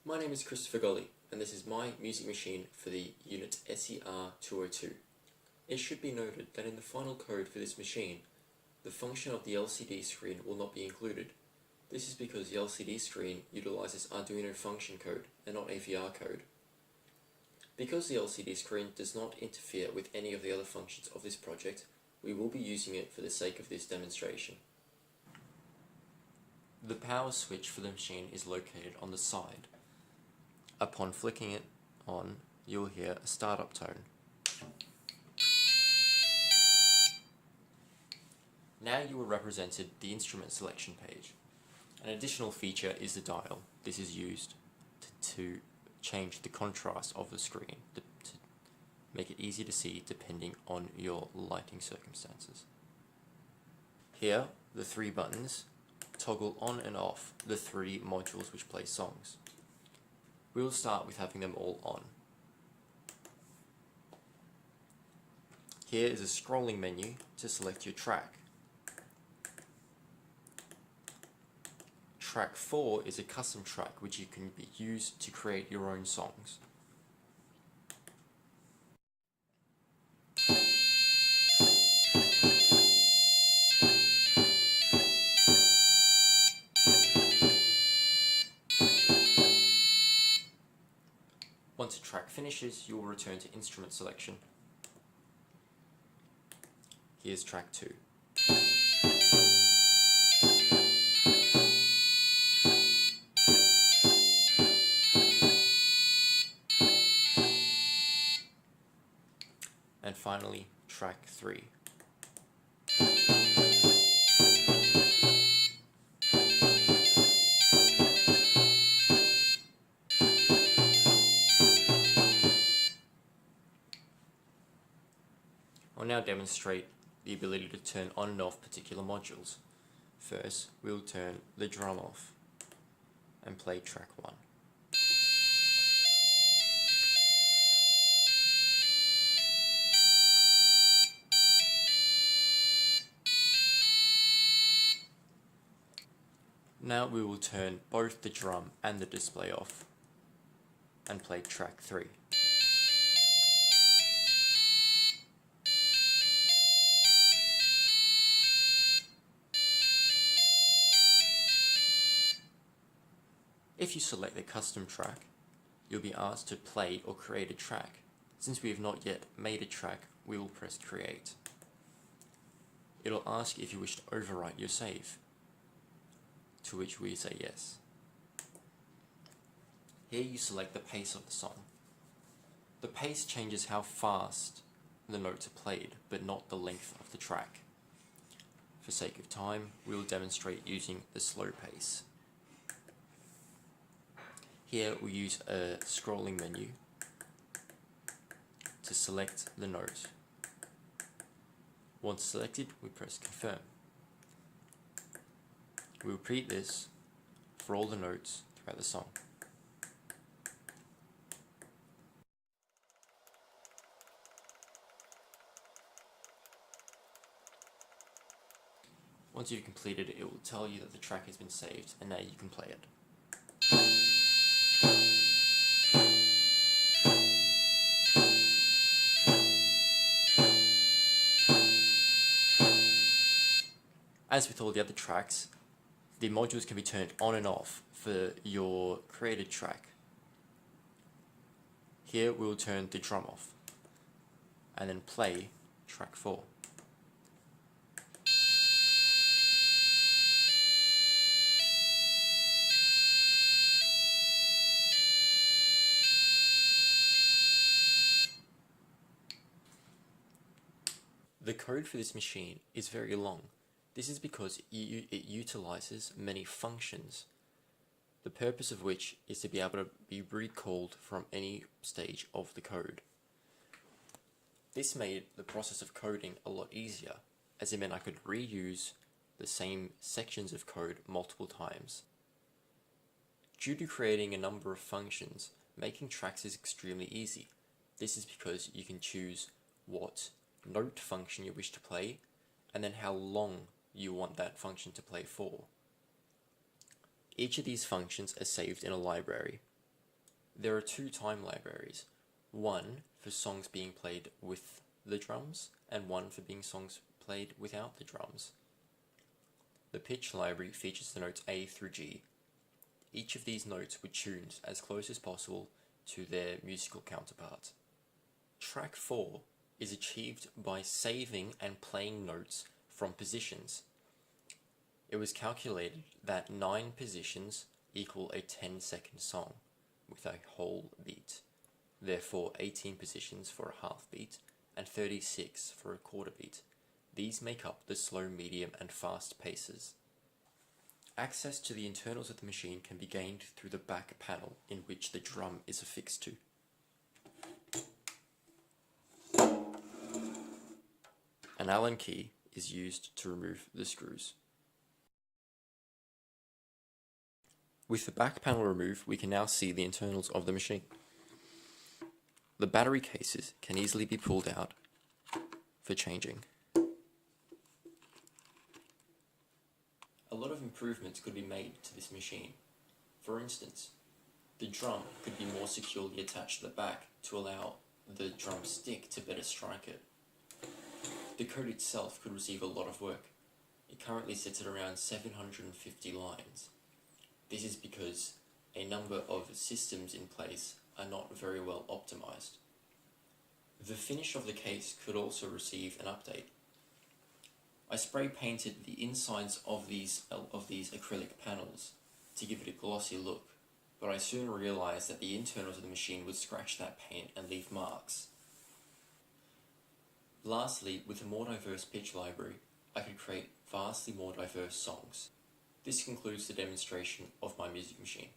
My name is Christopher Golly, and this is my music machine for the unit SER202. It should be noted that in the final code for this machine, the function of the LCD screen will not be included. This is because the LCD screen utilizes Arduino function code and not AVR code. Because the LCD screen does not interfere with any of the other functions of this project, we will be using it for the sake of this demonstration. The power switch for the machine is located on the side. Upon flicking it on, you'll hear a startup tone. Now you are represented the instrument selection page. An additional feature is the dial. This is used to change the contrast of the screen to make it easy to see depending on your lighting circumstances. Here, the three buttons toggle on and off the three modules which play songs. We will start with having them all on. Here is a scrolling menu to select your track. Track 4 is a custom track which you can use to create your own songs. Once a track finishes, you will return to instrument selection. Here's track 2. And finally, track 3. I'll now demonstrate the ability to turn on and off particular modules. First, we'll turn the drum off and play track 1. Now we will turn both the drum and the display off and play track 3. If you select the custom track, you'll be asked to play or create a track. Since we have not yet made a track, we will press create. It'll ask if you wish to overwrite your save, to which we say yes. Here you select the pace of the song. The pace changes how fast the notes are played, but not the length of the track. For sake of time, we will demonstrate using the slow pace. Here we use a scrolling menu to select the note. Once selected, we press confirm. We repeat this for all the notes throughout the song. Once you've completed it, it will tell you that the track has been saved and now you can play it. As with all the other tracks, the modules can be turned on and off for your created track. Here we will turn the drum off and then play track 4. The code for this machine is very long. This is because it utilizes many functions, the purpose of which is to be able to be recalled from any stage of the code. This made the process of coding a lot easier, as it meant I could reuse the same sections of code multiple times. Due to creating a number of functions, making tracks is extremely easy. This is because you can choose what note function you wish to play, and then how long you want that function to play for. Each of these functions are saved in a library. There are two time libraries, one for songs being played with the drums and one for being songs played without the drums. The pitch library features the notes A through G. Each of these notes were tuned as close as possible to their musical counterparts. Track 4 is achieved by saving and playing notes from positions. It was calculated that 9 positions equal a 10-second song with a whole beat, therefore 18 positions for a half beat and 36 for a quarter beat. These make up the slow, medium and fast paces. Access to the internals of the machine can be gained through the back panel in which the drum is affixed to. An Allen key is used to remove the screws. With the back panel removed, we can now see the internals of the machine. The battery cases can easily be pulled out for changing. A lot of improvements could be made to this machine. For instance, the drum could be more securely attached to the back to allow the drum stick to better strike it. The code itself could receive a lot of work. It currently sits at around 750 lines. This is because a number of systems in place are not very well optimized. The finish of the case could also receive an update. I spray painted the insides of these acrylic panels to give it a glossy look, but I soon realized that the internals of the machine would scratch that paint and leave marks. Lastly, with a more diverse pitch library, I could create vastly more diverse songs. This concludes the demonstration of my music machine.